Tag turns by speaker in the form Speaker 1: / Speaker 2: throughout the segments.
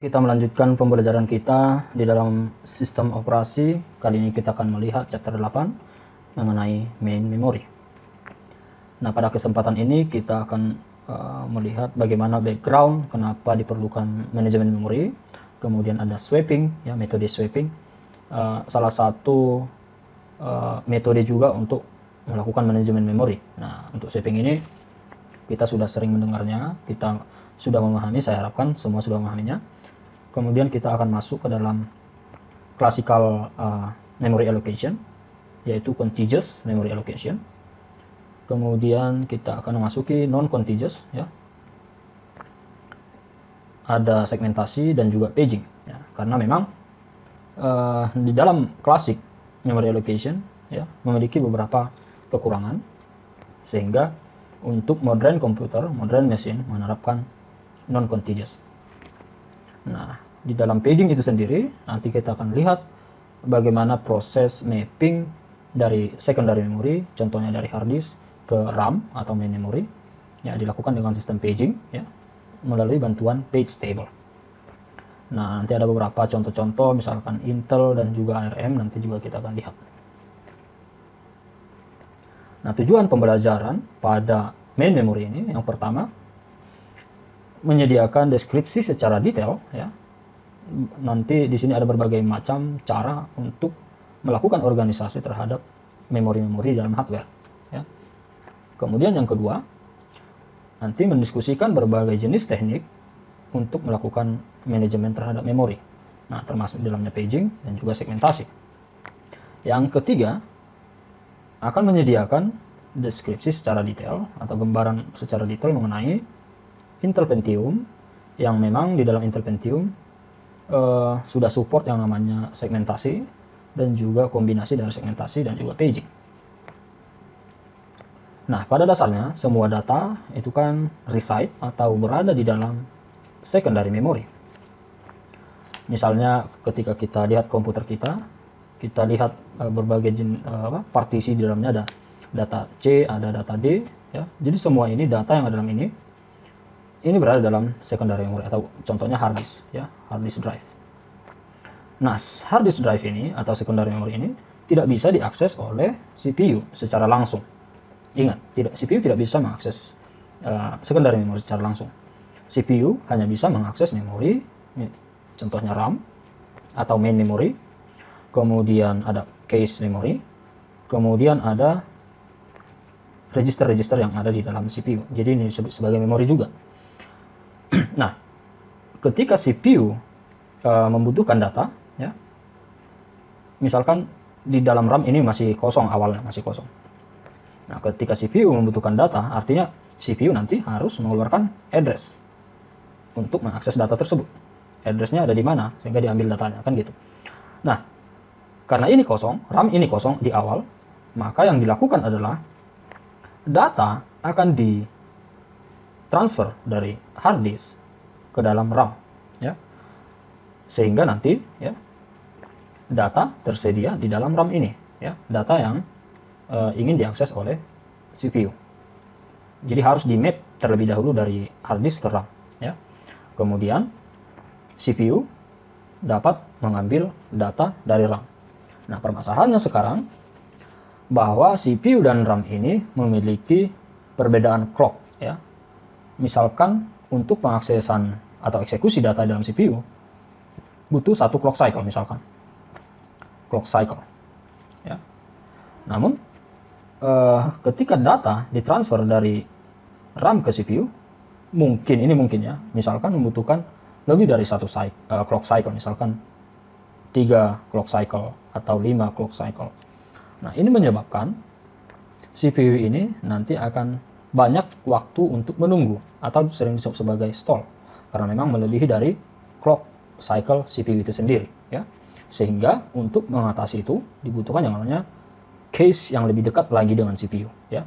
Speaker 1: Kita melanjutkan pembelajaran kita di dalam sistem operasi. Kali ini kita akan melihat chapter 8 mengenai main memory. Nah, pada kesempatan ini kita akan melihat bagaimana background, kenapa diperlukan manajemen memori. Kemudian ada swapping, ya, metode swapping. Salah satu metode juga untuk melakukan manajemen memori. Nah, untuk swapping ini kita sudah sering mendengarnya, kita sudah memahami, saya harapkan semua sudah memahaminya. Kemudian kita akan masuk ke dalam classical memory allocation, yaitu contiguous memory allocation. Kemudian kita akan memasuki non-contiguous, ya. Ada segmentasi dan juga paging, ya. Karena memang di dalam classic memory allocation, ya, memiliki beberapa kekurangan, sehingga untuk modern komputer, modern machine menerapkan non-contiguous. Nah, di dalam paging itu sendiri, nanti kita akan lihat bagaimana proses mapping dari secondary memory, contohnya dari hard disk ke RAM atau main memory, ya, dilakukan dengan sistem paging, ya, melalui bantuan page table. Nah, nanti ada beberapa contoh-contoh, misalkan Intel dan juga ARM, nanti juga kita akan lihat. Nah, tujuan pembelajaran pada main memory ini, yang pertama, menyediakan deskripsi secara detail, ya. Nanti di sini ada berbagai macam cara untuk melakukan organisasi terhadap memori-memori dalam hardware, ya. Kemudian yang kedua, nanti mendiskusikan berbagai jenis teknik untuk melakukan manajemen terhadap memori. Nah, termasuk dalamnya paging dan juga segmentasi. Yang ketiga, akan menyediakan deskripsi secara detail atau gambaran secara detail mengenai Intel Pentium, yang memang di dalam Intel Pentium sudah support yang namanya segmentasi dan juga kombinasi dari segmentasi dan juga paging. Nah, pada dasarnya semua data itu kan reside atau berada di dalam secondary memory. Misalnya ketika kita lihat komputer kita lihat berbagai partisi di dalamnya, ada data C, ada data D, ya. Jadi semua ini data yang ada dalam ini berada dalam secondary memory atau contohnya hard disk, ya, hard disk drive. Nah, hard disk drive ini atau secondary memory ini tidak bisa diakses oleh CPU secara langsung. Ingat, CPU tidak bisa mengakses secondary memory secara langsung. CPU hanya bisa mengakses memori, contohnya RAM atau main memory. Kemudian ada cache memory. Kemudian ada register-register yang ada di dalam CPU. Jadi ini disebut sebagai memori juga. Nah, ketika CPU membutuhkan data, ya, misalkan di dalam RAM ini masih kosong, awalnya masih kosong. Nah, ketika CPU membutuhkan data, artinya CPU nanti harus mengeluarkan address untuk mengakses data tersebut. Addressnya ada di mana, sehingga diambil datanya, kan gitu. Nah, karena ini kosong, RAM ini kosong di awal, maka yang dilakukan adalah data akan transfer dari hard disk ke dalam RAM, ya, sehingga nanti, ya, data tersedia di dalam RAM ini, ya, data yang ingin diakses oleh CPU. Jadi harus di map terlebih dahulu dari hard disk ke RAM, ya. Kemudian CPU dapat mengambil data dari RAM. Nah, permasalahannya sekarang bahwa CPU dan RAM ini memiliki perbedaan clock, ya. Misalkan untuk pengaksesan atau eksekusi data dalam CPU butuh satu clock cycle, misalkan clock cycle, ya. Namun ketika data ditransfer dari RAM ke CPU, mungkin ya, misalkan membutuhkan lebih dari satu clock cycle, misalkan 3 clock cycle atau 5 clock cycle. Nah, ini menyebabkan CPU ini nanti akan banyak waktu untuk menunggu atau sering disebut sebagai stall, karena memang melebihi dari clock cycle CPU itu sendiri, ya. Sehingga untuk mengatasi itu dibutuhkan yang namanya cache yang lebih dekat lagi dengan CPU, ya.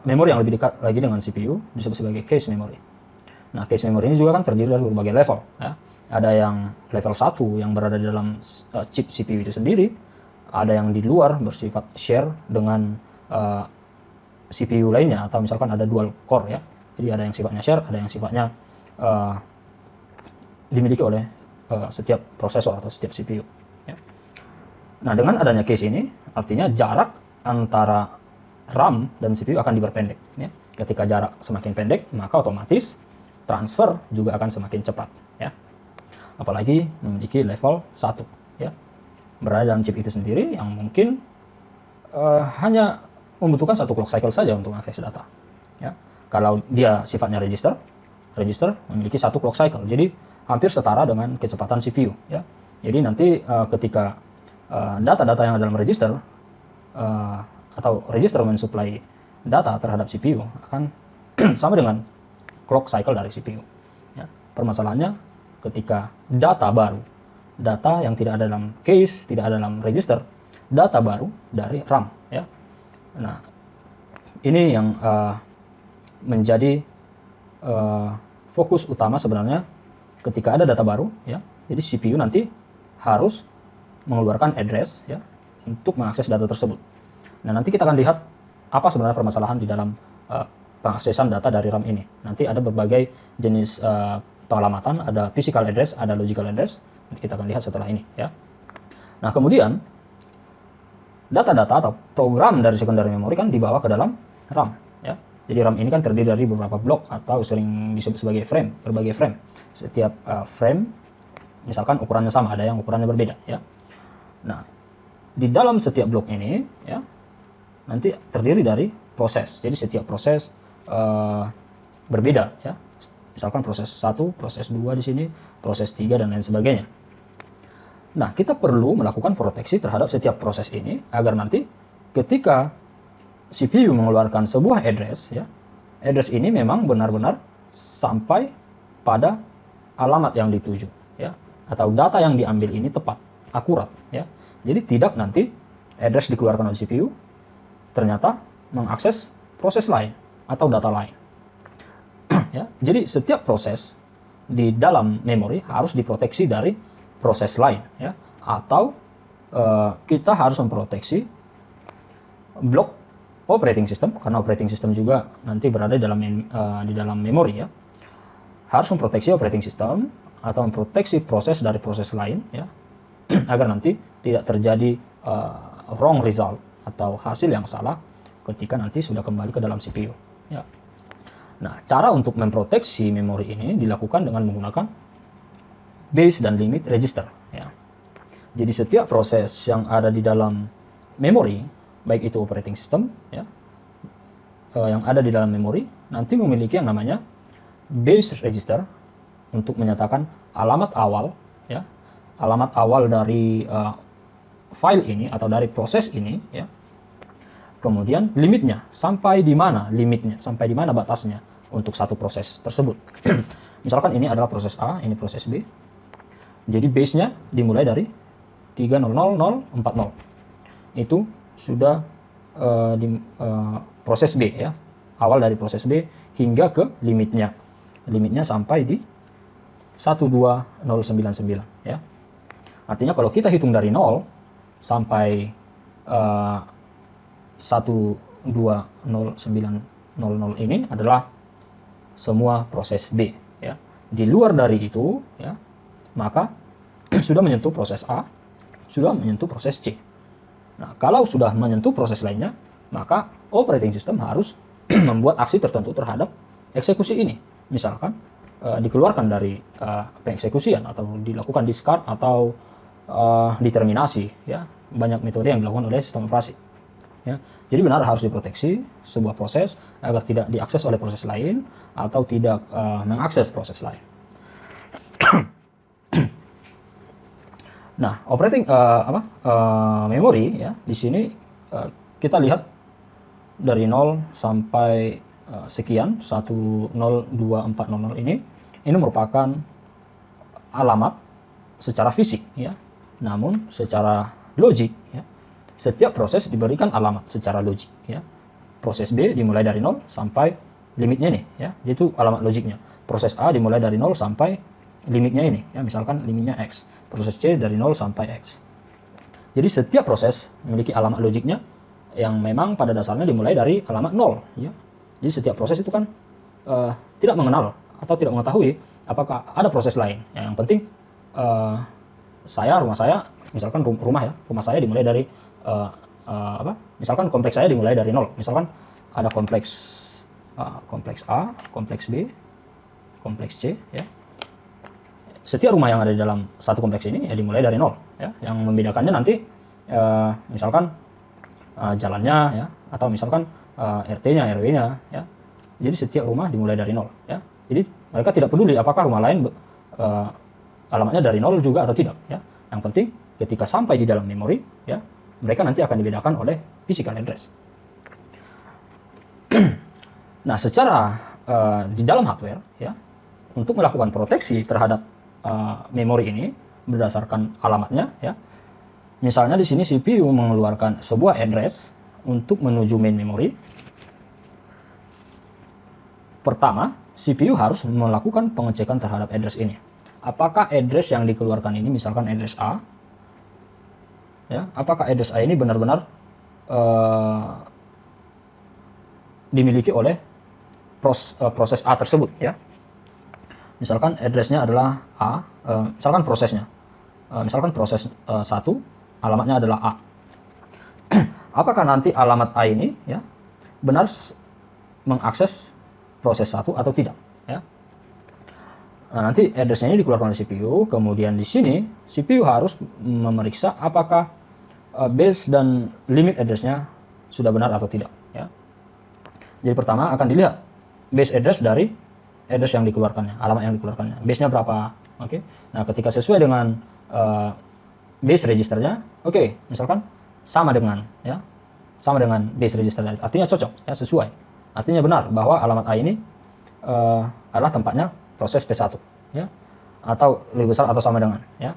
Speaker 1: Memori yang lebih dekat lagi dengan CPU disebut sebagai cache memory. Nah, cache memory ini juga kan terdiri dari berbagai level, ya. Ada yang level 1 yang berada di dalam chip CPU itu sendiri, ada yang di luar bersifat share dengan CPU lainnya, atau misalkan ada dual core, ya. Jadi ada yang sifatnya share, ada yang sifatnya uh, dimiliki oleh setiap prosesor atau setiap CPU. Ya. Nah, dengan adanya case ini, artinya jarak antara RAM dan CPU akan diperpendek. Ya. Ketika jarak semakin pendek, maka otomatis transfer juga akan semakin cepat. Ya. Apalagi memiliki level 1. Ya. Berada dalam chip itu sendiri yang mungkin hanya membutuhkan satu clock cycle saja untuk mengakses data. Ya. Kalau dia sifatnya register memiliki satu clock cycle, jadi hampir setara dengan kecepatan CPU. Ya. Jadi nanti ketika data-data yang ada dalam register atau register mensuplai data terhadap CPU akan sama dengan clock cycle dari CPU. Ya. Permasalahannya ketika data baru, data yang tidak ada dalam case, tidak ada dalam register, data baru dari RAM. Ya. Nah, ini yang menjadi fokus utama sebenarnya ketika ada data baru. Ya. Jadi CPU nanti harus mengeluarkan address ya untuk mengakses data tersebut. Nah, nanti kita akan lihat apa sebenarnya permasalahan di dalam pengaksesan data dari RAM ini. Nanti ada berbagai jenis pengalamatan, ada physical address, ada logical address. Nanti kita akan lihat setelah ini ya. Nah, kemudian data-data atau program dari secondary memory kan dibawa ke dalam RAM ya. Jadi RAM ini kan terdiri dari beberapa blok atau sering disebut sebagai frame, berbagai frame. Setiap frame misalkan ukurannya sama, ada yang ukurannya berbeda ya. Nah, di dalam setiap blok ini ya nanti terdiri dari proses. Jadi setiap proses berbeda ya. Misalkan proses 1, proses 2 di sini, proses 3 dan lain sebagainya. Nah, kita perlu melakukan proteksi terhadap setiap proses ini agar nanti ketika CPU mengeluarkan sebuah address ya, address ini memang benar-benar sampai pada alamat yang dituju ya, atau data yang diambil ini tepat, akurat ya. Jadi tidak nanti address dikeluarkan oleh CPU ternyata mengakses proses lain atau data lain. Ya, jadi setiap proses di dalam memori harus diproteksi dari proses lain ya, atau kita harus memproteksi blok operating system karena operating system juga nanti berada di dalam memori ya. Harus memproteksi operating system atau memproteksi proses dari proses lain ya, agar nanti tidak terjadi wrong result atau hasil yang salah ketika nanti sudah kembali ke dalam CPU ya. Nah, cara untuk memproteksi memori ini dilakukan dengan menggunakan base dan limit register ya. Jadi setiap proses yang ada di dalam memori, baik itu operating system ya, yang ada di dalam memori nanti memiliki yang namanya base register untuk menyatakan alamat awal ya, alamat awal dari file ini atau dari proses ini ya. Kemudian limitnya, sampai di mana limitnya, sampai di mana batasnya untuk satu proses tersebut. Misalkan ini adalah proses A, ini proses B. Jadi base-nya dimulai dari 30040. Itu sudah proses B ya. Awal dari proses B hingga ke limitnya. Limitnya sampai di 12099 ya. Artinya kalau kita hitung dari 0 sampai 1209900 ini adalah semua proses B ya. Di luar dari itu ya, maka sudah menyentuh proses A, sudah menyentuh proses C. Nah, kalau sudah menyentuh proses lainnya, maka operating system harus membuat aksi tertentu terhadap eksekusi ini. Misalkan dikeluarkan dari pengeksekusian atau dilakukan discard atau diterminasi ya. Banyak metode yang dilakukan oleh sistem operasi. Ya. Jadi benar harus diproteksi sebuah proses agar tidak diakses oleh proses lain atau tidak mengakses proses lain. Nah, operating memori ya, di sini kita lihat dari 0 sampai sekian 102400 ini merupakan alamat secara fisik ya. Namun secara logik ya, setiap proses diberikan alamat secara logik ya. Proses B dimulai dari 0 sampai limitnya nih ya. Itu alamat logiknya. Proses A dimulai dari 0 sampai limitnya ini ya, misalkan limitnya X. Proses C dari 0 sampai X. Jadi setiap proses memiliki alamat logiknya yang memang pada dasarnya dimulai dari alamat 0 ya. Jadi setiap proses itu kan tidak mengenal atau tidak mengetahui apakah ada proses lain. Yang penting rumah saya, misalkan rumah saya dimulai dari misalkan kompleks saya dimulai dari nol. Misalkan ada kompleks A, kompleks B, kompleks C, ya. Setiap rumah yang ada di dalam satu kompleks ini ya dimulai dari nol, ya. Yang membedakannya nanti misalkan jalannya, ya, atau misalkan RT-nya, RW-nya, ya. Jadi setiap rumah dimulai dari nol, ya. Jadi mereka tidak peduli apakah rumah lain alamatnya dari nol juga atau tidak, ya. Yang penting ketika sampai di dalam memori, ya, mereka nanti akan dibedakan oleh physical address. Nah, secara di dalam hardware, ya, untuk melakukan proteksi terhadap memori ini berdasarkan alamatnya, ya. Misalnya di sini CPU mengeluarkan sebuah address untuk menuju main memory. Pertama, CPU harus melakukan pengecekan terhadap address ini. Apakah address yang dikeluarkan ini, misalkan address A, ya, apakah address A ini benar-benar dimiliki oleh proses A tersebut, ya. Misalkan address-nya adalah A, misalkan prosesnya, misalkan proses 1, alamatnya adalah A. Apakah nanti alamat A ini, ya, benar mengakses proses 1 atau tidak, ya. Nah, nanti address-nya ini dikeluarkan oleh CPU, kemudian di sini CPU harus memeriksa apakah base dan limit address-nya sudah benar atau tidak, ya. Jadi pertama akan dilihat base address dari address yang dikeluarkannya, alamat yang dikeluarkannya, base-nya berapa, oke. Nah, ketika sesuai dengan base registernya, oke, misalkan sama dengan base registernya, artinya cocok, ya, sesuai, artinya benar bahwa alamat A ini adalah tempatnya proses P1, ya, atau lebih besar atau sama dengan, ya.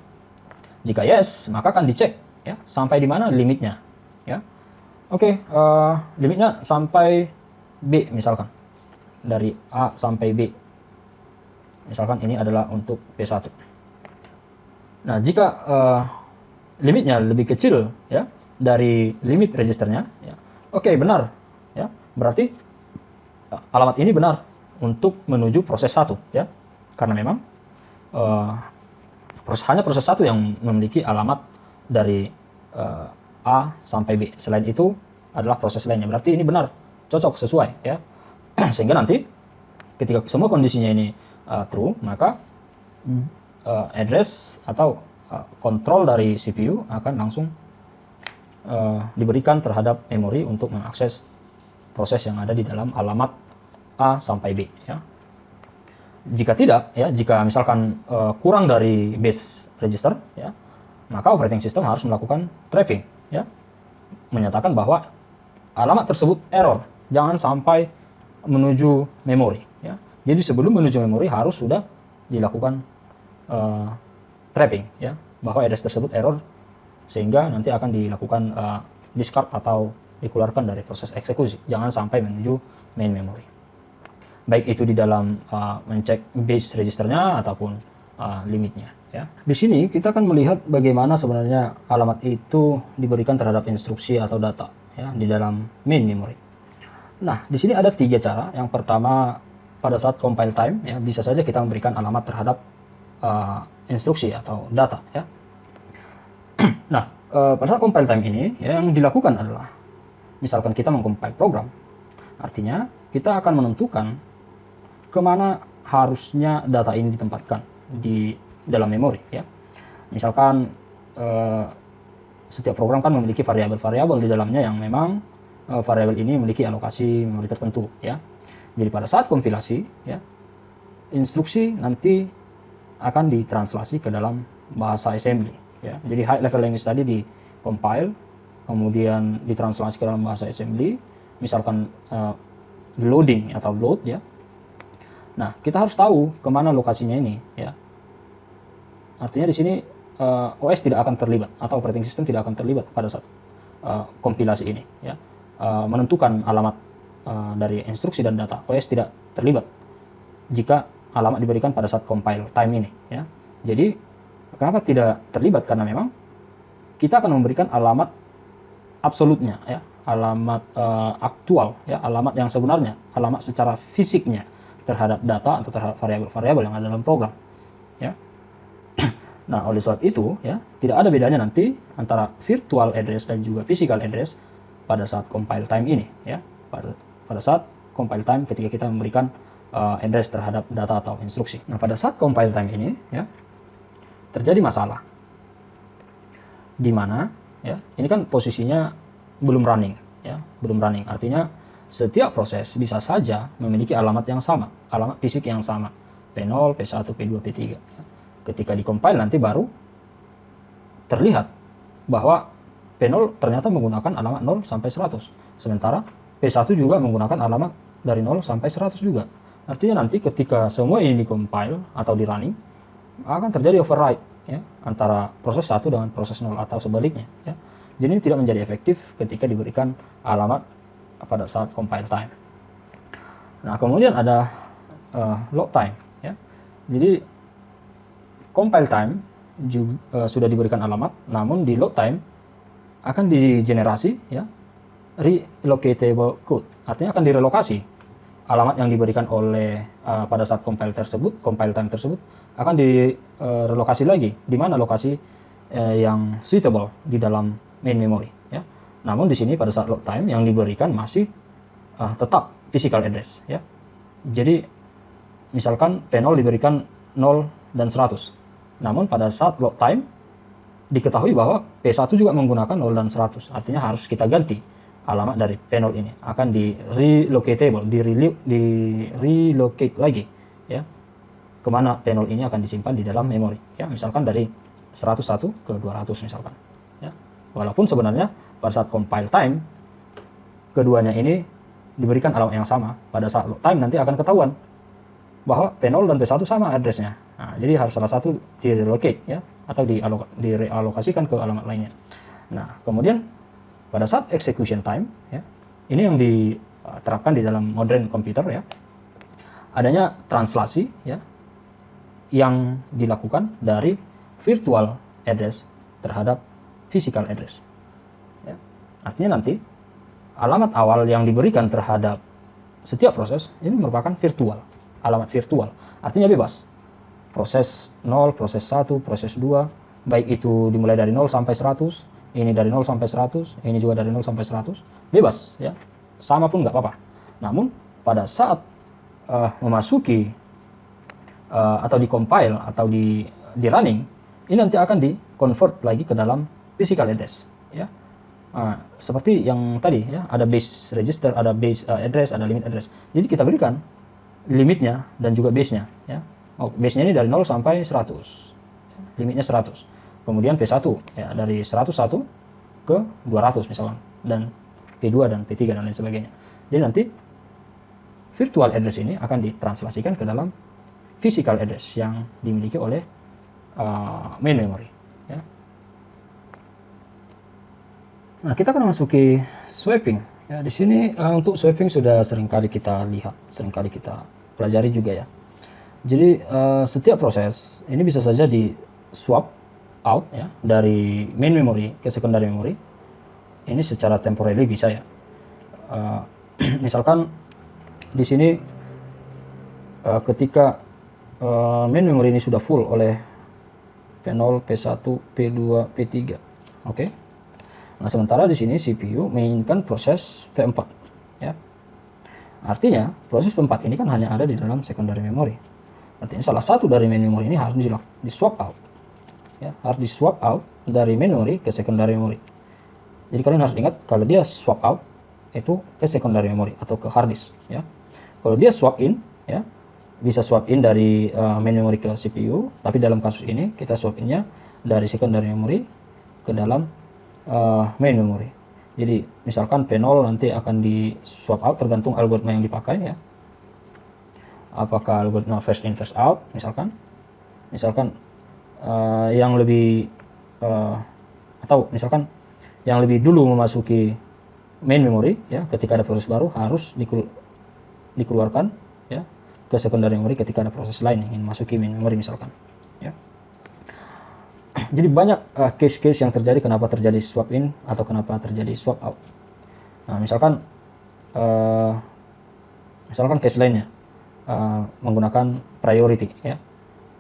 Speaker 1: Jika yes, maka akan dicek, ya, sampai di mana limitnya, ya. Oke, limitnya sampai B, misalkan dari A sampai B, misalkan ini adalah untuk P1. Nah, jika limitnya lebih kecil, ya, dari limit registernya, ya, oke, benar, ya, berarti alamat ini benar untuk menuju proses 1, ya, karena memang hanya proses 1 yang memiliki alamat dari A sampai B. Selain itu adalah proses lainnya, berarti ini benar, cocok, sesuai, ya. Sehingga nanti ketika semua kondisinya ini true, maka address atau kontrol dari CPU akan langsung diberikan terhadap memori untuk mengakses proses yang ada di dalam alamat A sampai B, ya. Jika tidak, ya, jika misalkan kurang dari base register, ya, maka operating system harus melakukan trapping, ya, menyatakan bahwa alamat tersebut error, jangan sampai menuju memori, ya. Jadi sebelum menuju memori harus sudah dilakukan trapping, ya, bahwa address tersebut error, sehingga nanti akan dilakukan discard atau dikeluarkan dari proses eksekusi, jangan sampai menuju main memory. Baik itu di dalam mencek base registernya ataupun limitnya, ya. Di sini kita akan melihat bagaimana sebenarnya alamat itu diberikan terhadap instruksi atau data, ya, di dalam main memory. Nah, di sini ada 3 cara. Yang pertama, pada saat compile time, ya, bisa saja kita memberikan alamat terhadap instruksi atau data, ya. Nah, pada saat compile time ini, ya, yang dilakukan adalah misalkan kita mengcompile program, artinya kita akan menentukan kemana harusnya data ini ditempatkan di dalam memori, ya. Misalkan setiap program kan memiliki variabel-variabel di dalamnya yang memang variabel ini memiliki alokasi memori tertentu, ya. Jadi pada saat kompilasi, ya, instruksi nanti akan ditranslasi ke dalam bahasa assembly, ya. Jadi high level language tadi di compile, kemudian ditranslasi ke dalam bahasa assembly, misalkan loading atau load, ya. Nah, kita harus tahu kemana lokasinya ini, ya. Artinya di sini OS tidak akan terlibat atau operating system tidak akan terlibat pada saat kompilasi ini, ya. Menentukan alamat dari instruksi dan data, OS tidak terlibat jika alamat diberikan pada saat compile time ini, ya. Jadi kenapa tidak terlibat? Karena memang kita akan memberikan alamat absolutnya, ya, alamat aktual, ya, alamat yang sebenarnya, alamat secara fisiknya terhadap data atau terhadap variabel-variabel yang ada dalam program, ya. Nah, oleh sebab itu, ya, tidak ada bedanya nanti antara virtual address dan juga physical address pada saat compile time ini, ya. Pada saat compile time ketika kita memberikan address terhadap data atau instruksi. Nah, pada saat compile time ini, ya, terjadi masalah. Di mana, ya, ini kan posisinya belum running, ya, belum running. Artinya setiap proses bisa saja memiliki alamat yang sama, alamat fisik yang sama, P0, P1, P2, P3. Ya. Ketika di-compile nanti baru terlihat bahwa P0 ternyata menggunakan alamat 0 sampai 100. Sementara P1 juga menggunakan alamat dari 0 sampai 100 juga. Artinya nanti ketika semua ini di-compile atau di-running, akan terjadi override, ya, antara proses 1 dengan proses 0 atau sebaliknya. Ya. Jadi ini tidak menjadi efektif ketika diberikan alamat pada saat compile time. Nah, kemudian ada load time. Ya. Jadi compile time juga, sudah diberikan alamat, namun di load time akan digenerasi, ya, relocatable code. Artinya akan direlokasi alamat yang diberikan oleh pada saat compile time tersebut akan direlokasi lagi di mana lokasi yang suitable di dalam main memory, ya. Namun di sini pada saat load time yang diberikan masih tetap physical address, ya. Jadi misalkan P0 diberikan 0 dan 100. Namun pada saat load time diketahui bahwa P1 juga menggunakan 0 dan 100. Artinya harus kita ganti alamat dari P0 ini, akan di relocatable, di relocate lagi, ya, kemana P0 ini akan disimpan di dalam memori, ya, misalkan dari 101 ke 200 misalkan, ya. Walaupun sebenarnya pada saat compile time keduanya ini diberikan alamat yang sama, pada saat load time nanti akan ketahuan bahwa P0 dan P1 sama addressnya. Nah, jadi harus salah satu di relocate, ya, atau direalokasikan ke alamat lainnya. Nah, kemudian pada saat execution time, ya, ini yang diterapkan di dalam modern komputer, ya, adanya translasi, ya, yang dilakukan dari virtual address terhadap physical address. Ya. Artinya nanti alamat awal yang diberikan terhadap setiap proses ini merupakan virtual, alamat virtual. Artinya bebas. Proses 0, proses 1, proses 2, baik itu dimulai dari 0 sampai 100, ini dari 0 sampai 100, ini juga dari 0 sampai 100, bebas, ya. Sama pun nggak apa-apa. Namun pada saat memasuki atau di-compile atau di running, ini nanti akan di-convert lagi ke dalam physical address, ya. Seperti yang tadi, ya, ada base register, ada base address, ada limit address. Jadi kita berikan limitnya dan juga base-nya, ya. Base-nya ini dari 0 sampai 100. Limitnya 100. Kemudian P1, ya, dari 101 ke 200 misalkan, dan P2 dan P3 dan lain sebagainya. Jadi nanti virtual address ini akan ditranslasikan ke dalam physical address yang dimiliki oleh main memory, ya. Nah, kita akan masuki swapping. Ya, di sini untuk swapping sudah seringkali kita lihat, seringkali kita pelajari juga, ya. Jadi setiap proses ini bisa saja di swap out, ya, dari main memory ke secondary memory. Ini secara temporary bisa, ya. Misalkan di sini ketika main memory ini sudah full oleh P0, P1, P2, P3. Oke. Nah, sementara di sini CPU menginginkan proses P4, ya. Artinya proses P4 ini kan hanya ada di dalam secondary memory. Artinya salah satu dari main memory ini harus di swap out. Ya, harus di swap out dari main memory ke secondary memory. Jadi kalian harus ingat kalau dia swap out itu ke secondary memory atau ke hard disk, ya. Kalau dia swap in, ya, bisa swap in dari main memory ke CPU, tapi dalam kasus ini kita swap innya dari secondary memory ke dalam main memory. Jadi misalkan P0 nanti akan di swap out tergantung algoritma yang dipakai, ya. Apakah algoritma first in first out misalkan yang lebih atau misalkan yang lebih dulu memasuki main memory, ya, ketika ada proses baru harus dikeluarkan, ya, ke secondary memory ketika ada proses lain yang ingin masuki main memory misalkan, ya. Jadi banyak case-case yang terjadi kenapa terjadi swap in atau kenapa terjadi swap out. Nah, misalkan case lainnya menggunakan priority ya.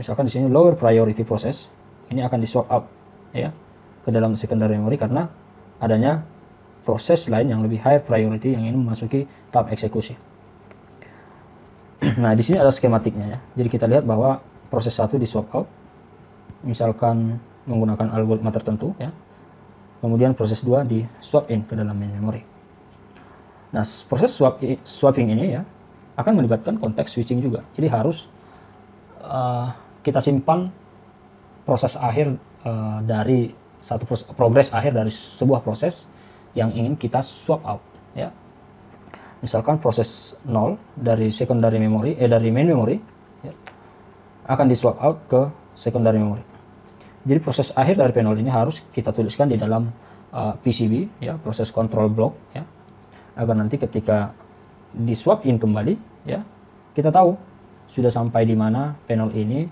Speaker 1: Misalkan di sini lower priority proses ini akan di swap out ya ke dalam secondary memory karena adanya proses lain yang lebih high priority yang ingin memasuki tahap eksekusi. Nah, di sini ada skematiknya ya. Jadi kita lihat bahwa proses 1 di swap out misalkan menggunakan algoritma tertentu ya. Kemudian proses 2 di swap in ke dalam main memory. Nah, proses swapping ini ya akan melibatkan konteks switching juga. Jadi harus kita simpan proses akhir dari progres akhir dari sebuah proses yang ingin kita swap out ya. Misalkan proses 0 dari secondary memory dari main memory ya, akan di swap out ke secondary memory. Jadi proses akhir dari P0 ini harus kita tuliskan di dalam PCB ya, proses control block ya, agar nanti ketika di swap in kembali ya, kita tahu sudah sampai di mana P0 ini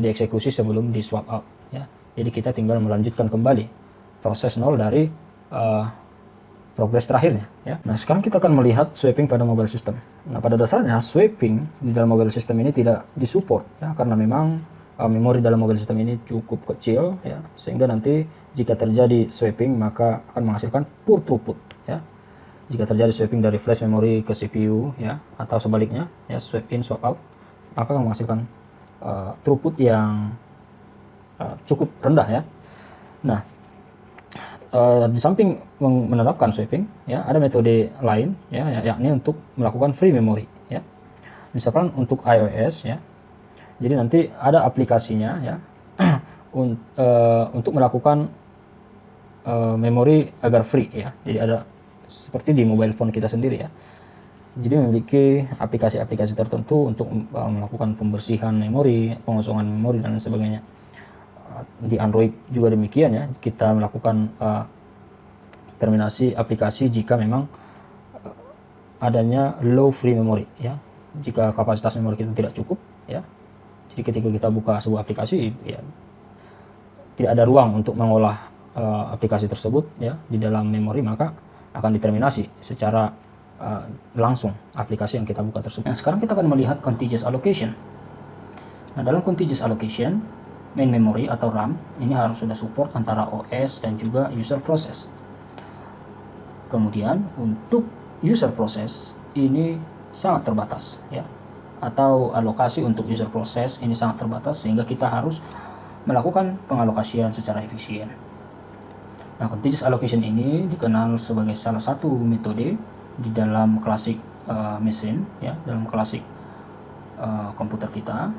Speaker 1: dieksekusi sebelum di swap out ya. Jadi kita tinggal melanjutkan kembali proses 0 dari progres terakhirnya ya. Nah, sekarang kita akan melihat swapping pada mobile system. Nah, pada dasarnya swapping di dalam mobile system ini tidak disupport ya, karena memang memori dalam mobile system ini cukup kecil ya, sehingga nanti jika terjadi swapping maka akan menghasilkan poor throughput ya. Jika terjadi swapping dari flash memory ke CPU ya, atau sebaliknya ya, swap in swap out, maka akan menghasilkan throughput yang cukup rendah ya. Nah, di samping menerapkan swapping ya, ada metode lain ya, yakni untuk melakukan free memory ya. Misalkan untuk iOS ya, jadi nanti ada aplikasinya ya untuk melakukan memori agar free ya. Jadi ada seperti di mobile phone kita sendiri ya, jadi memiliki aplikasi-aplikasi tertentu untuk melakukan pembersihan memori, pengosongan memori dan sebagainya. Di Android juga demikian ya, kita melakukan terminasi aplikasi jika memang adanya low free memory ya, jika kapasitas memori kita tidak cukup ya. Jadi ketika kita buka sebuah aplikasi ya, tidak ada ruang untuk mengolah aplikasi tersebut ya di dalam memori, maka akan diterminasi secara langsung aplikasi yang kita buka tersebut. Nah, sekarang kita akan melihat contiguous allocation. Nah, dalam contiguous allocation, main memory atau RAM ini harus sudah support antara OS dan juga user process. Kemudian untuk user process ini sangat terbatas ya, atau alokasi untuk user process ini sangat terbatas, sehingga kita harus melakukan pengalokasian secara efisien. Nah, contiguous allocation ini dikenal sebagai salah satu metode di dalam classic machine ya, dalam classic komputer kita,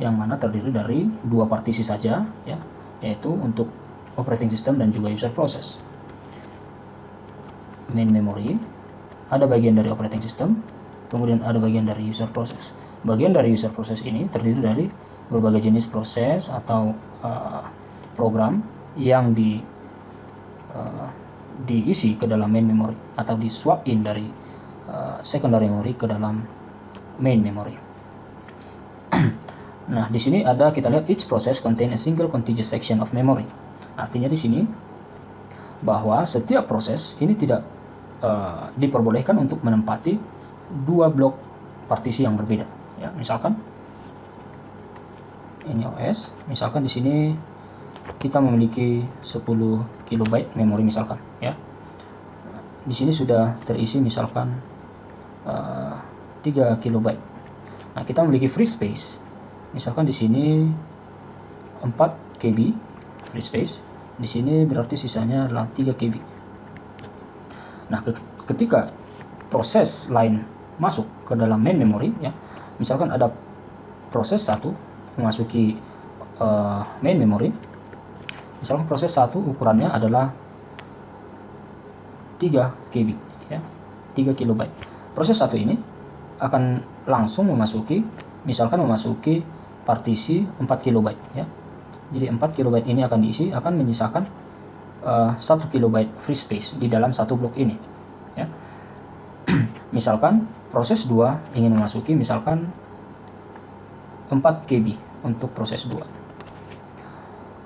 Speaker 1: yang mana terdiri dari dua partisi saja ya, yaitu untuk operating system dan juga user process. Main memory ada bagian dari operating system, kemudian ada bagian dari user process. Bagian dari user process ini terdiri dari berbagai jenis proses atau program yang diisi ke dalam main memory atau di swap in dari secondary memory ke dalam main memory. Nah, di sini ada, kita lihat each process contain a single contiguous section of memory. Artinya di sini bahwa setiap proses ini tidak diperbolehkan untuk menempati dua blok partisi yang berbeda. Ya, misalkan ini OS, misalkan di sini kita memiliki 10 kilobyte memori misalkan ya. Di sini sudah terisi misalkan 3 kilobyte. Nah, kita memiliki free space. Misalkan di sini 4 KB free space, di sini berarti sisanya adalah 3 KB. Nah, ketika proses lain masuk ke dalam main memory ya, misalkan ada proses 1 memasuki main memory, misalkan proses 1 ukurannya adalah 3 KB ya, 3 kilobyte. Proses 1 ini akan langsung memasuki partisi 4 kilobyte ya. Jadi 4 kilobyte ini akan diisi, akan menyisakan 1 kilobyte free space di dalam satu blok ini ya. Misalkan proses 2 ingin memasuki misalkan 4 KB untuk proses 2.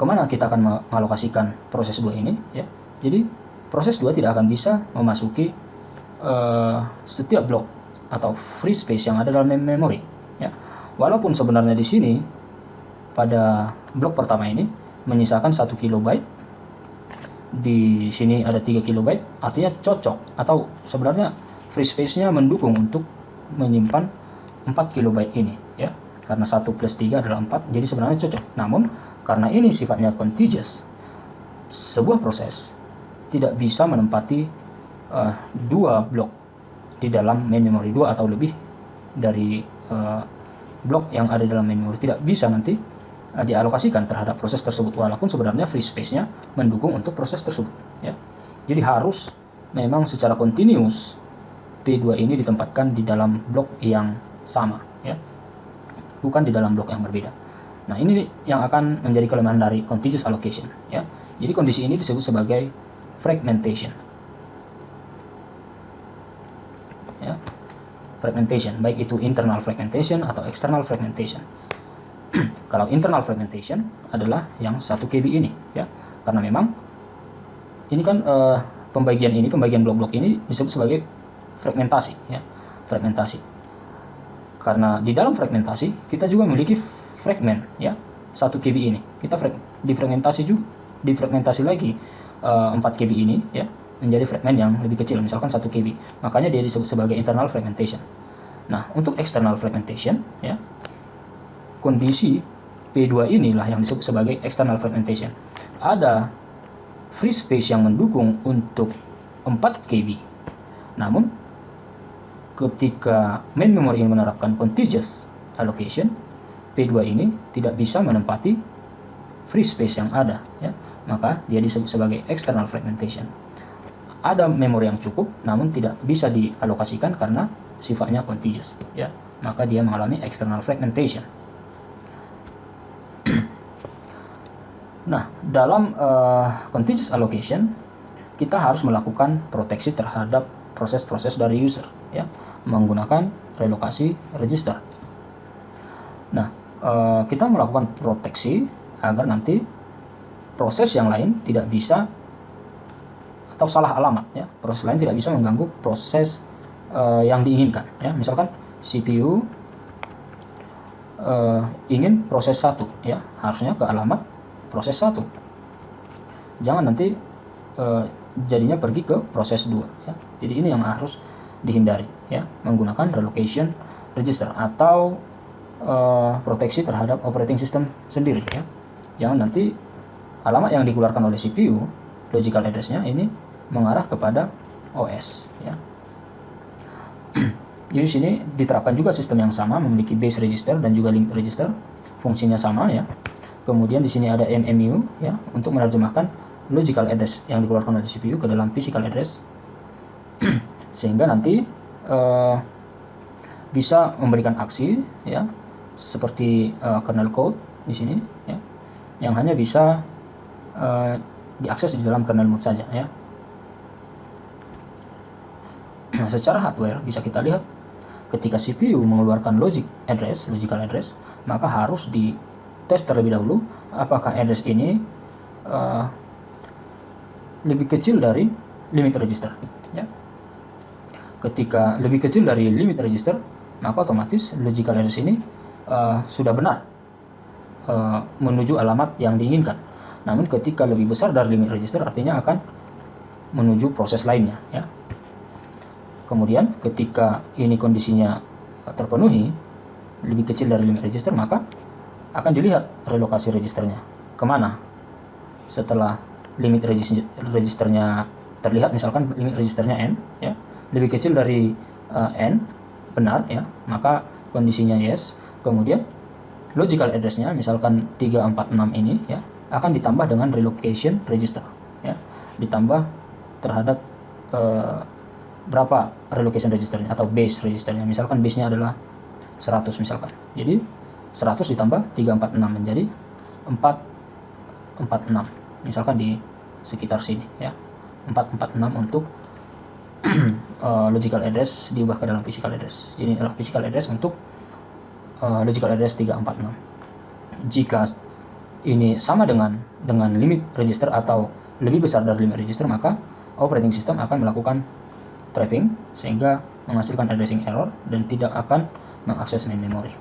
Speaker 1: Kemana kita akan mengalokasikan proses 2 ini ya. Jadi proses 2 tidak akan bisa memasuki setiap blok atau free space yang ada dalam memori, ya. Walaupun sebenarnya di sini pada blok pertama ini menyisakan 1 kilobyte, di sini ada 3 kilobyte, artinya cocok, atau sebenarnya free space-nya mendukung untuk menyimpan 4 kilobyte ini, ya. Karena 1 plus 3 adalah 4, jadi sebenarnya cocok. Namun karena ini sifatnya contiguous, sebuah proses tidak bisa menempati dua blok di dalam main memory, 2 atau lebih dari blok yang ada dalam main memory tidak bisa nanti dialokasikan terhadap proses tersebut, walaupun sebenarnya free space-nya mendukung untuk proses tersebut, ya. Jadi harus memang secara continuous P2 ini ditempatkan di dalam blok yang sama, ya, bukan di dalam blok yang berbeda. Nah, ini yang akan menjadi kelemahan dari contiguous allocation, ya. Jadi kondisi ini disebut sebagai fragmentation, ya. Fragmentation, baik itu internal fragmentation atau external fragmentation. Kalau internal fragmentation adalah yang 1 KB ini, ya, karena memang ini kan pembagian blok-blok ini disebut sebagai fragmentasi, ya, fragmentasi. Karena di dalam fragmentasi kita juga memiliki fragment, ya, 1 KB ini. Kita difragmentasi lagi 4 KB ini, ya, menjadi fragment yang lebih kecil, misalkan 1 KB. Makanya dia disebut sebagai internal fragmentation. Nah, untuk external fragmentation, ya, kondisi P2 inilah yang disebut sebagai external fragmentation. Ada free space yang mendukung untuk 4 KB. Namun, ketika main memory ini menerapkan contiguous allocation, P2 ini tidak bisa menempati free space yang ada, ya. Maka dia disebut sebagai external fragmentation. Ada memori yang cukup, namun tidak bisa dialokasikan karena sifatnya contiguous, ya. Maka dia mengalami external fragmentation. Nah, dalam contiguous allocation kita harus melakukan proteksi terhadap proses-proses dari user, ya, menggunakan relokasi register. Nah, kita melakukan proteksi agar nanti proses yang lain tidak bisa, atau salah alamat, ya, proses lain tidak bisa mengganggu proses yang diinginkan, ya. Misalkan CPU ingin proses 1, ya, harusnya ke alamat proses 1. Jangan nanti jadinya pergi ke proses 2, ya. Jadi ini yang harus dihindari, ya, menggunakan relocation register atau proteksi terhadap operating system sendiri, ya. Jangan nanti alamat yang dikeluarkan oleh CPU, logical address-nya ini mengarah kepada OS, ya. Jadi di sini diterapkan juga sistem yang sama, memiliki base register dan juga limit register, fungsinya sama, ya. Kemudian di sini ada MMU, ya, untuk menerjemahkan logical address yang dikeluarkan oleh CPU ke dalam physical address, sehingga nanti bisa memberikan aksi, ya, seperti kernel code di sini, ya, yang hanya bisa diakses di dalam kernel mode saja, ya. Nah, secara hardware bisa kita lihat ketika CPU mengeluarkan logical address, maka harus dites terlebih dahulu apakah address ini lebih kecil dari limit register, ya. Ketika lebih kecil dari limit register, maka otomatis logical address ini sudah benar menuju alamat yang diinginkan. Namun ketika lebih besar dari limit register, artinya akan menuju proses lainnya, ya. Kemudian ketika ini kondisinya terpenuhi, lebih kecil dari limit register, maka akan dilihat relokasi registernya kemana. Setelah limit registernya terlihat, misalkan limit registernya N, ya, lebih kecil dari N, benar, ya, maka kondisinya yes. Kemudian logical address-nya misalkan 346 ini, ya, akan ditambah dengan relocation register, ya, ditambah terhadap berapa relocation registernya atau base registernya. Misalkan base-nya adalah 100 misalkan. Jadi 100 ditambah 346 menjadi 446. Misalkan di sekitar sini, ya. 446 untuk logical address diubah ke dalam physical address. Ini adalah physical address untuk logical address 346. Jika ini sama dengan limit register atau lebih besar dari limit register, maka operating system akan melakukan trapping sehingga menghasilkan addressing error dan tidak akan mengakses main memory.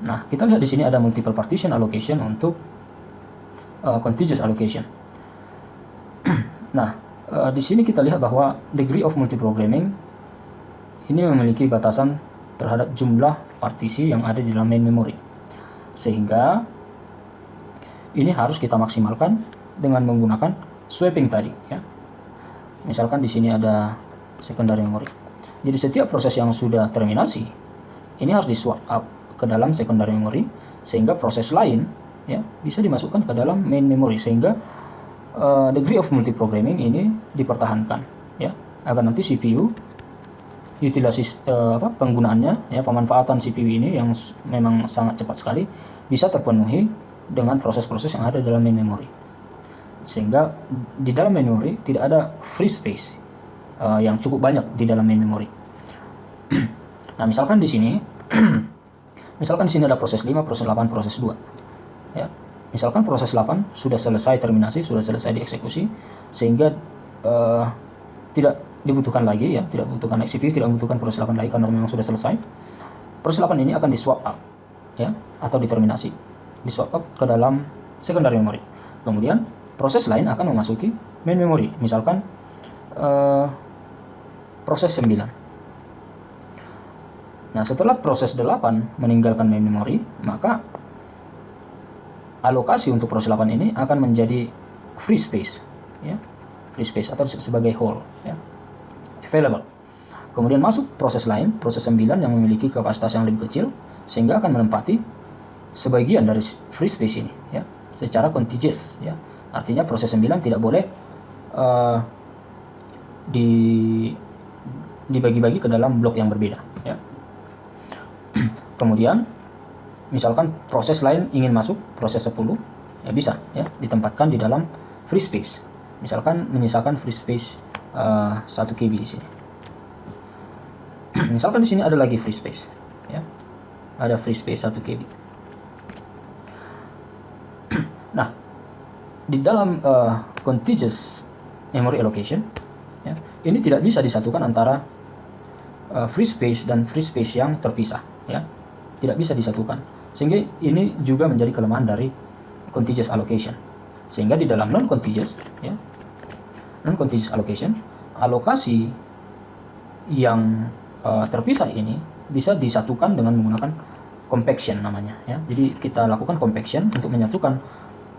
Speaker 1: Nah, kita lihat di sini ada multiple partition allocation untuk contiguous allocation. Nah, di sini kita lihat bahwa degree of multiprogramming ini memiliki batasan terhadap jumlah partisi yang ada di dalam main memory, sehingga ini harus kita maksimalkan dengan menggunakan swapping tadi, ya. Misalkan di sini ada secondary memory. Jadi setiap proses yang sudah terminasi ini harus di swap up ke dalam secondary memory, sehingga proses lain, ya, bisa dimasukkan ke dalam main memory, sehingga degree of multiprogramming ini dipertahankan, ya, agar nanti CPU penggunaannya, ya, pemanfaatan CPU ini yang memang sangat cepat sekali bisa terpenuhi dengan proses-proses yang ada dalam main memory, sehingga di dalam main memory tidak ada free space yang cukup banyak di dalam main memory. Nah, misalkan di sini ada proses 5, proses 8, proses 2, ya. Misalkan proses 8 sudah selesai terminasi, sudah selesai dieksekusi, sehingga tidak dibutuhkan lagi, ya, CPU tidak membutuhkan proses 8 lagi karena memang sudah selesai. Proses 8 ini akan di swap up, ya, atau diterminasi, di swap up ke dalam secondary memory. Kemudian proses lain akan memasuki main memory, misalkan proses 9. Nah, setelah proses 8 meninggalkan main memory, maka alokasi untuk proses 8 ini akan menjadi free space, ya, free space atau sebagai whole, ya, available. Kemudian masuk proses lain, proses 9 yang memiliki kapasitas yang lebih kecil, sehingga akan menempati sebagian dari free space ini, ya, secara contiguous, ya. Artinya proses 9 tidak boleh dibagi-bagi ke dalam blok yang berbeda, ya. Kemudian misalkan proses lain ingin masuk proses 10, ya bisa, ya, ditempatkan di dalam free space. Misalkan menyisakan free space 1 KB di sini. Misalkan di sini ada lagi free space, ya. Ada free space 1 KB. Nah, di dalam contiguous memory allocation, ya, ini tidak bisa disatukan antara free space dan free space yang terpisah, ya. Tidak bisa disatukan, sehingga ini juga menjadi kelemahan dari contiguous allocation. Sehingga di dalam non-contiguous, ya, non-contiguous allocation, alokasi yang terpisah ini bisa disatukan dengan menggunakan compaction namanya, ya. Jadi kita lakukan compaction untuk menyatukan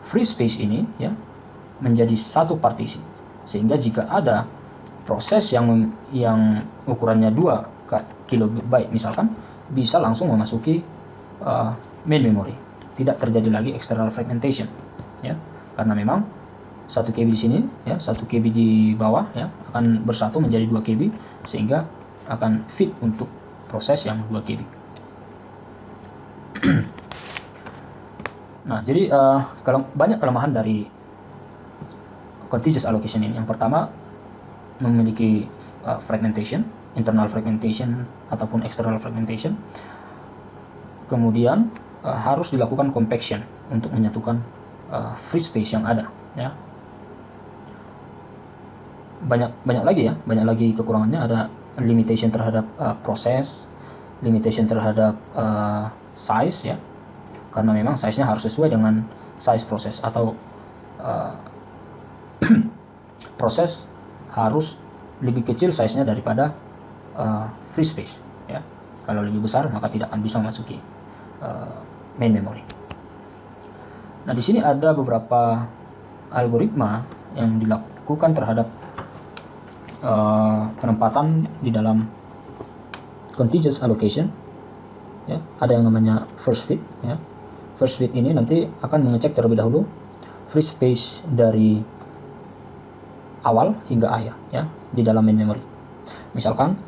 Speaker 1: free space ini, ya, menjadi satu partisi, sehingga jika ada proses yang ukurannya 2 kilobyte misalkan, bisa langsung memasuki main memory, tidak terjadi lagi external fragmentation, ya, karena memang 1 KB di sini, ya, 1 KB di bawah, ya, akan bersatu menjadi 2 KB, sehingga akan fit untuk proses yang 2 KB. Nah, jadi banyak kelemahan dari contiguous allocation ini. Yang pertama, memiliki fragmentation, internal fragmentation ataupun external fragmentation. Kemudian harus dilakukan compaction untuk menyatukan free space yang ada, ya. Banyak lagi kekurangannya. Ada limitation terhadap proses, limitation terhadap size, ya, karena memang size-nya harus sesuai dengan size proses, atau proses harus lebih kecil size-nya daripada free space, ya. Kalau lebih besar maka tidak akan bisa memasuki main memory. Nah, di sini ada beberapa algoritma yang dilakukan terhadap penempatan di dalam contiguous allocation, ya. Ada yang namanya first fit, ya. First fit ini nanti akan mengecek terlebih dahulu free space dari awal hingga akhir, ya, di dalam main memory. Misalkan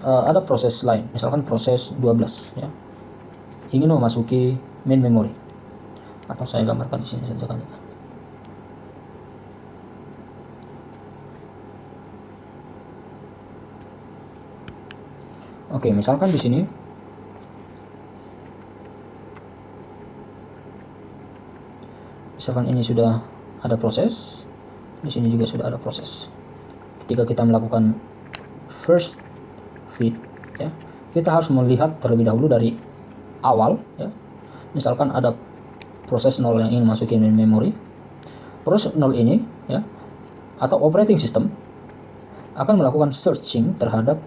Speaker 1: ada proses lain, misalkan proses 12, ya, ingin memasuki main memory, atau saya gambarkan di sini saja kali. Oke, misalkan di sini ini sudah ada proses, Di sini juga sudah ada proses. Ketika kita melakukan first fit, ya, kita harus melihat terlebih dahulu dari awal, ya. Misalkan ada proses 0 yang ingin masukin memori, proses 0 ini, ya, atau operating system akan melakukan searching terhadap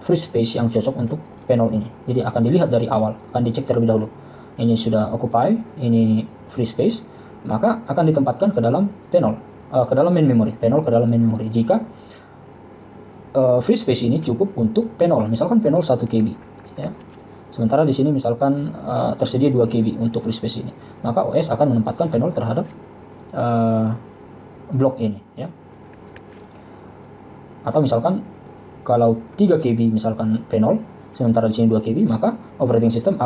Speaker 1: free space yang cocok untuk panel ini. Jadi akan dilihat dari awal, akan dicek terlebih dahulu. Ini sudah occupy, ini free space, maka akan ditempatkan ke dalam panel, ke dalam main memory, panel ke dalam main memory. Jika free space ini cukup untuk panel, misalkan panel 1 KB, ya. Sementara di sini misalkan tersedia 2 KB untuk free space ini, maka OS akan menempatkan panel terhadap blok ini, ya. Atau misalkan kalau 3 KB misalkan panel, sementara di sini 2 KB, maka operating system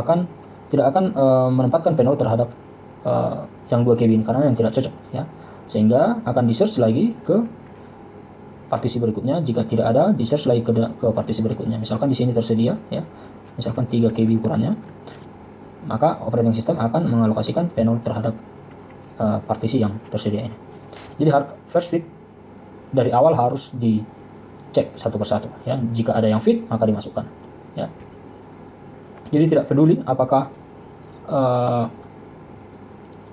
Speaker 1: tidak akan menempatkan panel terhadap yang 2 KB ini karena yang tidak cocok, ya. Sehingga akan di search lagi ke partisi berikutnya. Jika tidak ada, di search lagi ke partisi berikutnya. Misalkan di sini tersedia, ya, misalkan 3 KB ukurannya, maka operating system akan mengalokasikan panel terhadap partisi yang tersedia ini. Jadi first fit dari awal harus dicek satu persatu, ya. Jika ada yang fit, maka dimasukkan, ya. Jadi tidak peduli apakah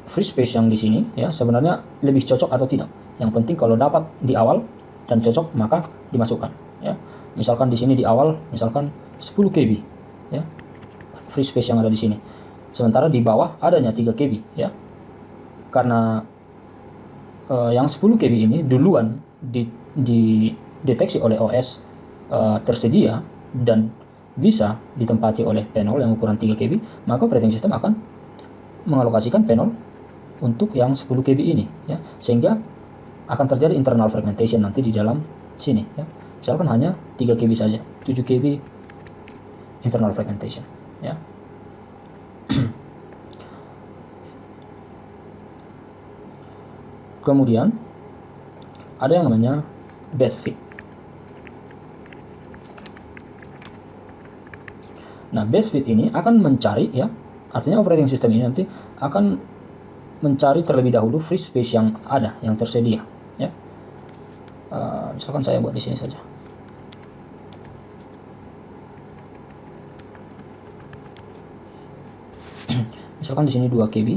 Speaker 1: free space yang di sini, ya, sebenarnya lebih cocok atau tidak. Yang penting kalau dapat di awal dan cocok, maka dimasukkan, ya. Misalkan di sini di awal misalkan 10 KB, ya, free space yang ada di sini. Sementara di bawah adanya 3 KB, ya. Karena yang 10 KB ini duluan dideteksi oleh OS tersedia dan bisa ditempati oleh panel yang ukuran 3 KB, maka operating system akan mengalokasikan panel untuk yang 10 KB ini, ya. Sehingga akan terjadi internal fragmentation nanti di dalam sini, ya. Misalkan hanya 3 KB saja, 7 KB internal fragmentation, ya. Kemudian ada yang namanya best fit. Nah, best fit ini akan mencari, ya, artinya operating system ini nanti akan mencari terlebih dahulu free space yang ada, yang tersedia, ya. Misalkan saya buat di sini saja. Misalkan di sini 2 KB,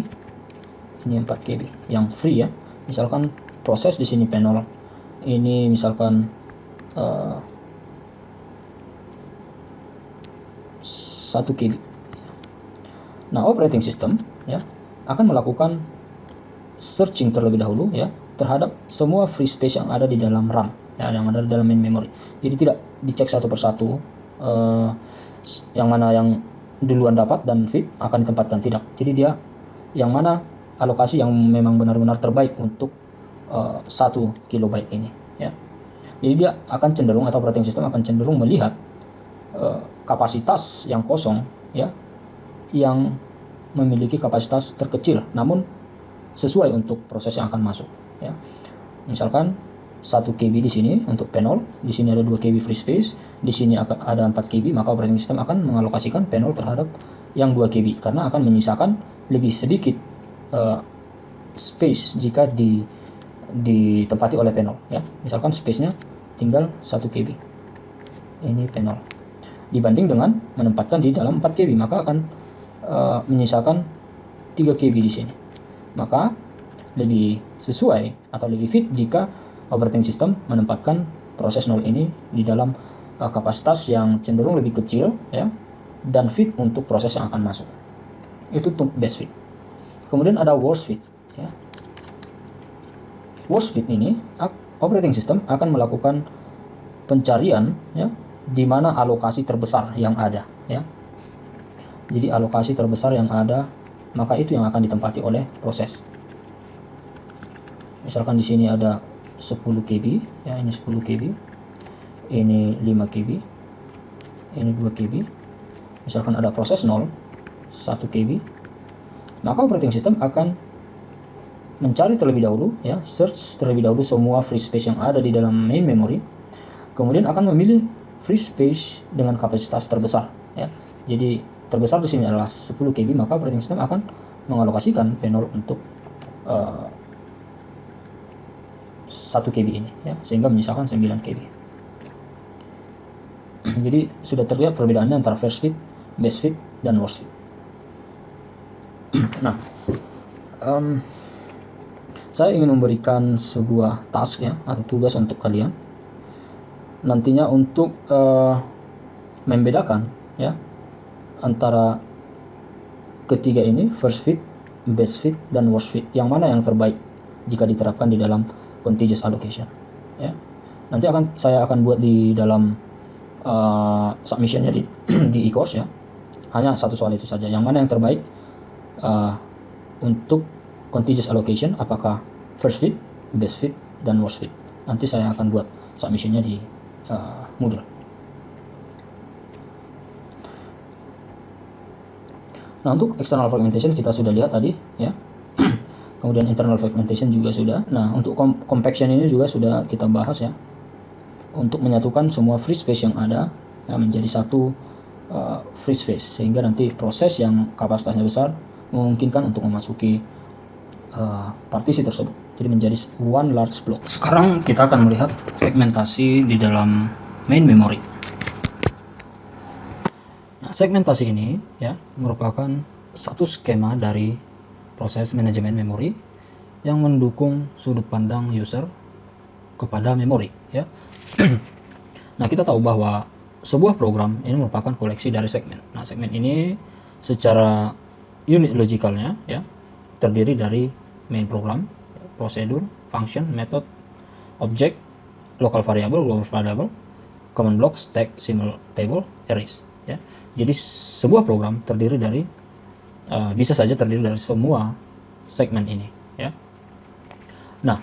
Speaker 1: ini 4 KB yang free, ya. Misalkan proses di sini panel ini misalkan 1 KB. Nah, operating system, ya, akan melakukan searching terlebih dahulu, ya, terhadap semua free space yang ada di dalam RAM, ya, yang ada di dalam main memory. Jadi tidak dicek satu persatu yang mana yang duluan dapat dan fit akan ditempatkan, tidak. Jadi dia yang mana alokasi yang memang benar-benar terbaik untuk 1 kilobyte ini, ya. Jadi dia akan cenderung, atau operating system akan cenderung melihat kapasitas yang kosong, ya, yang memiliki kapasitas terkecil namun sesuai untuk proses yang akan masuk, ya. Misalkan 1 KB di sini untuk panel, di sini ada 2 KB free space, di sini akan ada 4 KB, maka operating system akan mengalokasikan panel terhadap yang 2 KB karena akan menyisakan lebih sedikit space jika ditempati oleh panel, ya. Misalkan space-nya tinggal 1 KB. Ini panel. Dibanding dengan menempatkan di dalam 4 KB, maka akan menyisakan 3 KB di sini. Maka lebih sesuai atau lebih fit jika operating system menempatkan proses 0 ini di dalam kapasitas yang cenderung lebih kecil, ya, dan fit untuk proses yang akan masuk. Itu untuk best fit. Kemudian ada worst fit, ya. Worst fit ini operating system akan melakukan pencarian, ya, di mana alokasi terbesar yang ada, ya. Jadi alokasi terbesar yang ada, maka itu yang akan ditempati oleh proses. Misalkan di sini ada 10 KB, ya, ini 10 KB, ini 5 KB, ini 2 KB. Misalkan ada proses 0, 1 KB, maka operating system akan mencari terlebih dahulu, ya, search terlebih dahulu semua free space yang ada di dalam main memory, kemudian akan memilih free space dengan kapasitas terbesar, ya. Jadi terbesar di sini adalah 10 KB, maka operating system akan mengalokasikan panel untuk 1 KB ini ya, sehingga menyisakan 9 KB. Jadi sudah terlihat perbedaannya antara first fit, best fit, dan worst fit. Nah, saya ingin memberikan sebuah task ya, atau tugas untuk kalian nantinya untuk membedakan ya antara ketiga ini, first fit, best fit, dan worst fit, yang mana yang terbaik jika diterapkan di dalam contiguous allocation ya. Nanti saya akan buat di dalam submissionnya di e-course ya, hanya satu soal itu saja, yang mana yang terbaik untuk contiguous allocation, apakah first fit, best fit, dan worst fit. Nanti saya akan buat submissionnya di Moodle. Nah, untuk external fragmentation kita sudah lihat tadi ya. Kemudian internal fragmentation juga sudah. Nah, untuk compaction ini juga sudah kita bahas ya. Untuk menyatukan semua free space yang ada ya, menjadi satu free space, sehingga nanti proses yang kapasitasnya besar memungkinkan untuk memasuki partisi tersebut. Jadi menjadi one large block. Sekarang kita akan melihat segmentasi di dalam main memory. Nah, segmentasi ini ya merupakan satu skema dari proses manajemen memori yang mendukung sudut pandang user kepada memori ya. Nah, kita tahu bahwa sebuah program ini merupakan koleksi dari segmen. Nah, segmen ini secara unit logikalnya ya terdiri dari main program, prosedur, function, method, object, local variable, global variable, common block, stack, symbol, table, arrays ya. Jadi sebuah program terdiri dari bisa saja terdiri dari semua segmen ini ya. Nah,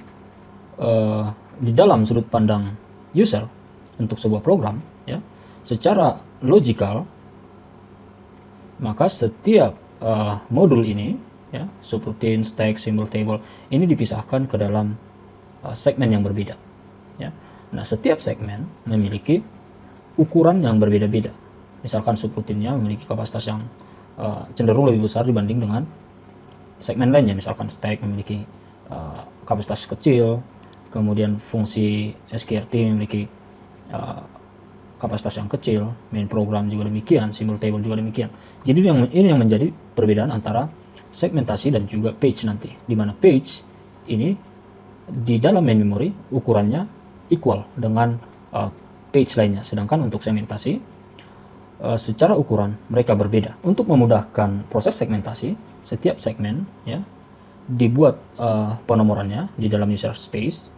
Speaker 1: di dalam sudut pandang user untuk sebuah program ya, secara logikal maka setiap modul ini ya, subroutine, stack, symbol, table, ini dipisahkan ke dalam segmen yang berbeda ya. Nah, setiap segmen memiliki ukuran yang berbeda-beda. Misalkan subroutine-nya memiliki kapasitas yang cenderung lebih besar dibanding dengan segmen lainnya. Misalkan stack memiliki kapasitas kecil, kemudian fungsi SQRT memiliki kapasitas yang kecil, main program juga demikian, symbol table juga demikian. Jadi ini yang menjadi perbedaan antara segmentasi dan juga page nanti, di mana page ini di dalam main memory ukurannya equal dengan page lainnya, sedangkan untuk segmentasi secara ukuran mereka berbeda. Untuk memudahkan proses segmentasi, setiap segmen ya dibuat penomorannya di dalam user space.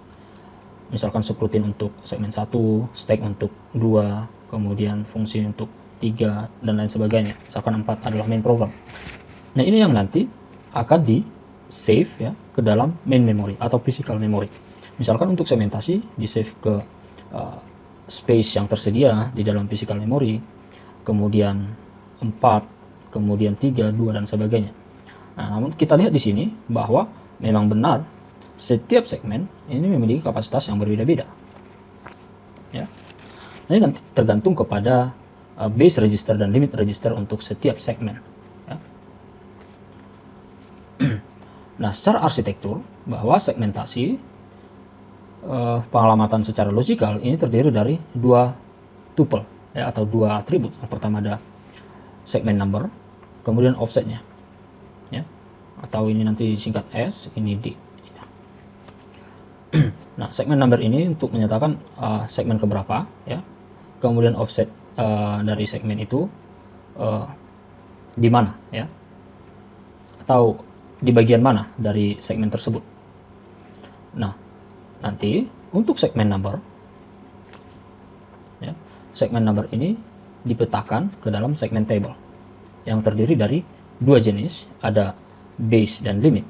Speaker 1: Misalkan subroutine untuk segmen 1, stack untuk 2, kemudian fungsi untuk 3 dan lain sebagainya. Misalkan 4 adalah main program. Nah, ini yang nanti akan di save ya ke dalam main memory atau physical memory. Misalkan untuk segmentasi di save ke space yang tersedia di dalam physical memory, kemudian 4, kemudian 3, 2 dan sebagainya. Nah, namun kita lihat di sini bahwa memang benar setiap segmen ini memiliki kapasitas yang berbeda-beda. Ya. Nah, ini nanti tergantung kepada base register dan limit register untuk setiap segmen. Ya. Nah, secara arsitektur bahwa segmentasi pengalamatan secara logikal ini terdiri dari dua tuple ya, atau dua atribut. Yang pertama ada segmen number, kemudian offsetnya ya, atau ini nanti disingkat S, ini D ya. Nah, segmen number ini untuk menyatakan segmen keberapa ya, kemudian offset dari segmen itu di mana ya, atau di bagian mana dari segmen tersebut. Nah, nanti untuk segmen number ya, segmen number ini dipetakan ke dalam segmen table yang terdiri dari dua jenis, ada base dan limit,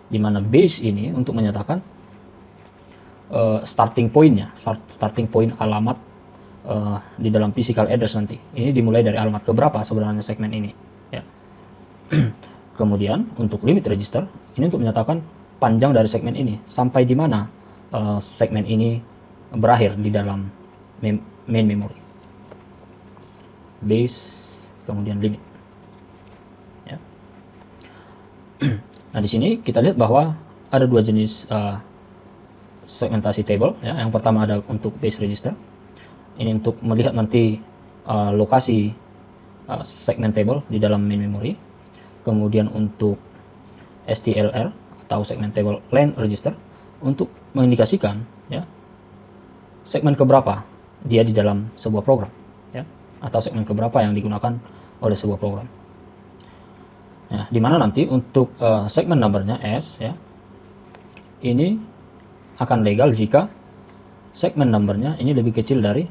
Speaker 1: di mana base ini untuk menyatakan starting point alamat di dalam physical address nanti. Ini dimulai dari alamat keberapa sebenarnya segmen ini ya. Kemudian untuk limit register ini untuk menyatakan panjang dari segmen ini sampai di mana segmen ini berakhir di dalam main memory. Base kemudian limit ya. Nah, di sini kita lihat bahwa ada dua jenis segmentasi table ya. Yang pertama ada untuk base register. Ini untuk melihat nanti lokasi segment table di dalam main memory. Kemudian untuk STLR atau segment table length register untuk mengindikasikan ya segmen keberapa dia di dalam sebuah program ya, atau segmen keberapa yang digunakan oleh sebuah program. Nah, di mana nanti untuk segmen numbernya S ya, ini akan legal jika segmen numbernya ini lebih kecil dari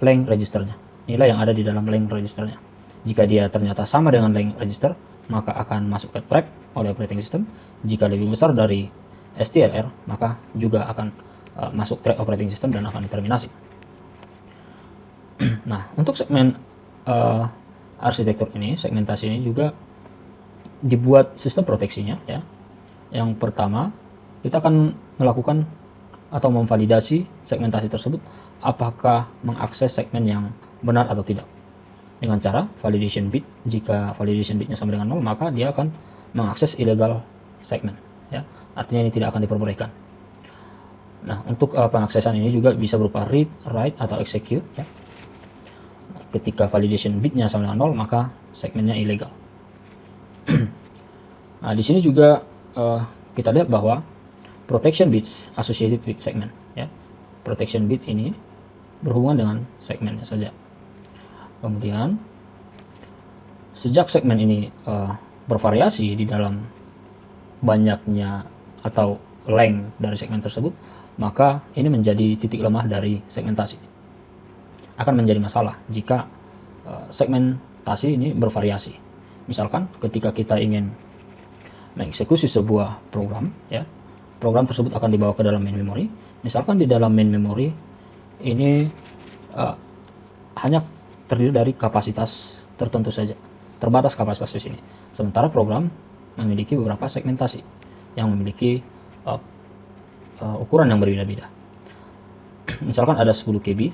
Speaker 1: length registernya, nilai yang ada di dalam length registernya. Jika dia ternyata sama dengan length register, maka akan masuk ke trap oleh operating system. Jika lebih besar dari STLR, maka juga akan masuk trap operating system dan akan terminasi. Nah, untuk segmen arsitektur ini, segmentasi ini juga dibuat sistem proteksinya ya. Yang pertama, kita akan melakukan atau memvalidasi segmentasi tersebut apakah mengakses segmen yang benar atau tidak. Dengan cara validation bit. Jika validation bitnya sama dengan 0, maka dia akan mengakses illegal segmen ya. Artinya ini tidak akan diperbolehkan. Nah, untuk pengaksesan ini juga bisa berupa read, write atau execute ya. Ketika validation bitnya sama dengan 0, maka segmennya ilegal. Nah, di sini juga kita lihat bahwa protection bits associated with segment ya. Protection bit ini berhubungan dengan segmennya saja. Kemudian sejak segmen ini bervariasi di dalam banyaknya atau length dari segmen tersebut, maka ini menjadi titik lemah dari segmentasi. Akan menjadi masalah jika segmentasi ini bervariasi. Misalkan ketika kita ingin mengeksekusi sebuah program ya, program tersebut akan dibawa ke dalam main memory. Misalkan di dalam main memory ini hanya terdiri dari kapasitas tertentu saja, terbatas kapasitas di sini. Sementara program memiliki beberapa segmentasi yang memiliki ukuran yang berbeda-beda. Misalkan ada 10 KB,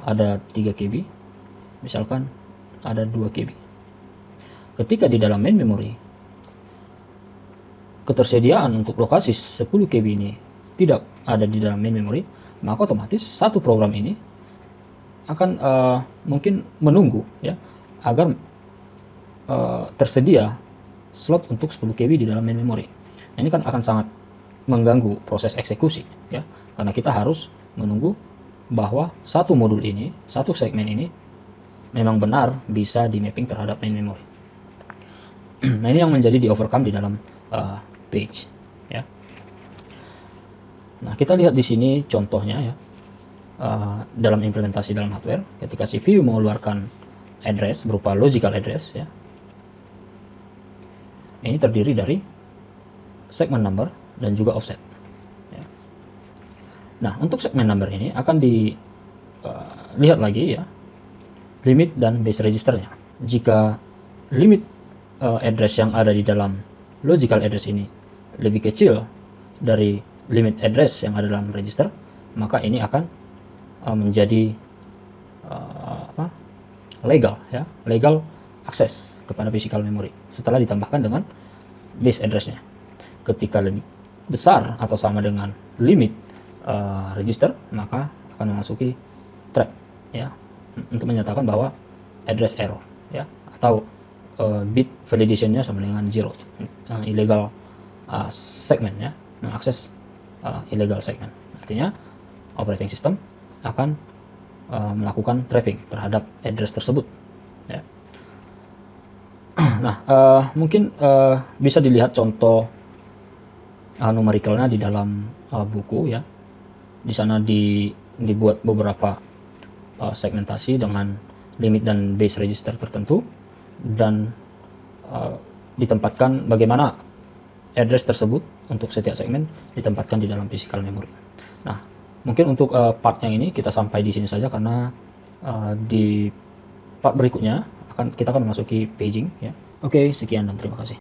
Speaker 1: ada 3 KB, misalkan ada 2 KB. Ketika di dalam main memory ketersediaan untuk lokasi 10 KB ini tidak ada di dalam main memory, maka otomatis satu program ini akan mungkin menunggu ya agar tersedia slot untuk 10 KB di dalam main memory. Nah, ini kan akan sangat mengganggu proses eksekusi ya, karena kita harus menunggu bahwa satu modul ini, satu segmen ini memang benar bisa di mapping terhadap main memory. Nah, ini yang menjadi di overcome di dalam page ya. Nah, kita lihat di sini contohnya ya. Dalam implementasi dalam hardware, ketika CPU mengeluarkan address berupa logical address ya, ini terdiri dari segment number dan juga offset ya. Nah, untuk segment number ini akan dilihat lagi ya limit dan base registernya. Jika limit address yang ada di dalam logical address ini lebih kecil dari limit address yang ada dalam register, maka ini akan menjadi legal ya, legal akses kepada physical memory setelah ditambahkan dengan base addressnya. Ketika lebih besar atau sama dengan limit register, maka akan memasuki trap ya, untuk menyatakan bahwa address error ya, atau bit validationnya sama dengan 0, illegal segment ya, mengakses illegal segment. Artinya operating system akan melakukan trapping terhadap address tersebut ya. Nah, mungkin bisa dilihat contoh numericalnya di dalam buku ya. Di sana dibuat beberapa segmentasi dengan limit dan base register tertentu, dan ditempatkan bagaimana address tersebut untuk setiap segmen ditempatkan di dalam physical memory. Nah, mungkin untuk part yang ini kita sampai di sini saja, karena di part berikutnya kita akan memasuki paging ya. Oke, sekian dan terima kasih.